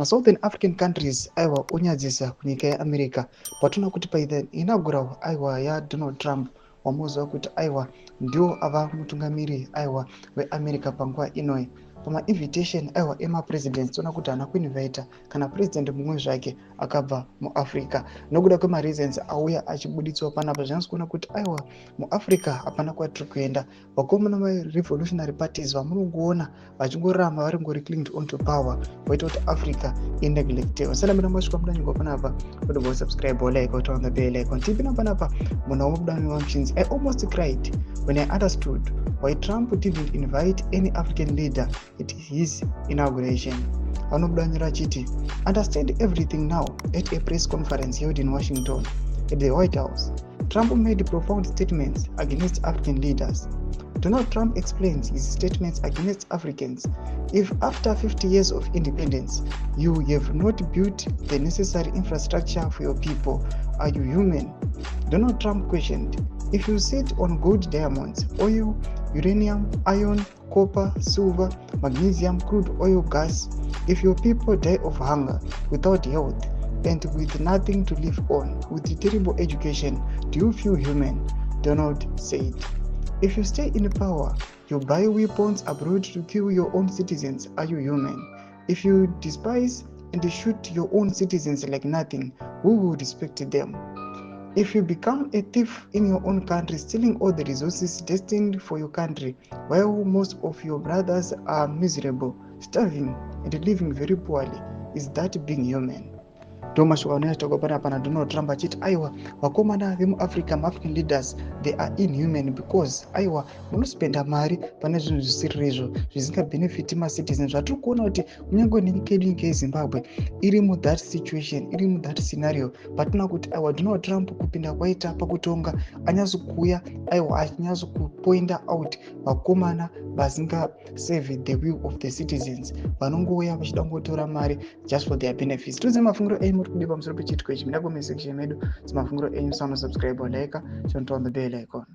Southern African countries aiwa onyadzisa kunyika yeAmerica patona kuti the inaugural aiwa yaDonald Trump wamuziva kuti aiwa ndio ava mutungamiri aiwa weAmerica panguva inoi. Pama-invitation aiwa ema-presidents tona kuti hana kuinvita kana president mumwe zvake akabva muAfrica nokuda kwema-reasons auya achibuditswa panapa. Zvinonzi kuona kuti aiwa muAfrica hapana kwatiri kuenda. Vakomana ve-revolutionary parties vamunongoona vachingoramba vari clinged onto power vaita kuti Africa ineglectewa. Sala mina masvika mudanyigo panapa kuti subscribe or like or on the bell icon. Tipina panapa muna wamudani wa mchinzi. I almost cried when I understood why Trump didn't invite any African leader at his inauguration. Anobudanyira chiti understand everything now at a press conference held in Washington at the White House. Trump made profound statements against African leaders. Donald Trump explains his statements against Africans. If after 50 years of independence, you have not built the necessary infrastructure for your people, are you human? Donald Trump questioned, if you sit on gold, diamonds, oil, uranium, iron, copper, silver, magnesium, crude oil, gas, if your people die of hunger, without health, and with nothing to live on, with terrible education, do you feel human? Donald said. If you stay in power, you buy weapons abroad to kill your own citizens, are you human? If you despise and shoot your own citizens like nothing, who will respect them? If you become a thief in your own country, stealing all the resources destined for your country, while most of your brothers are miserable, starving, and living very poorly, is that being human? Thomas Wanetoko pana Donald Trump achiti aiwa vakomana vemuAfrica ma-African leaders they are inhuman because aiwa munospenda mari pane zvinhu zvisiri izvo zvisingabenefiti ma-citizens. Zvatiri kuona kuti kunyange nenyika yedu nyika yeZimbabwe iri that situation, iri that scenario, patinoona kuti aiwa Donald Trump kupinda kwaita pakutonga anyatsokuuya aiwa achinyatsokupointa out vakomana vasingasave the will of the citizens, vanongouya vachida kungotora mari just for their benefits. Tiudze mafungiro enyu muri kudi pamusoro pechitiko ichi. Mina comment section medu mafungiro enyu, subscribe or like, turn on the bell icon.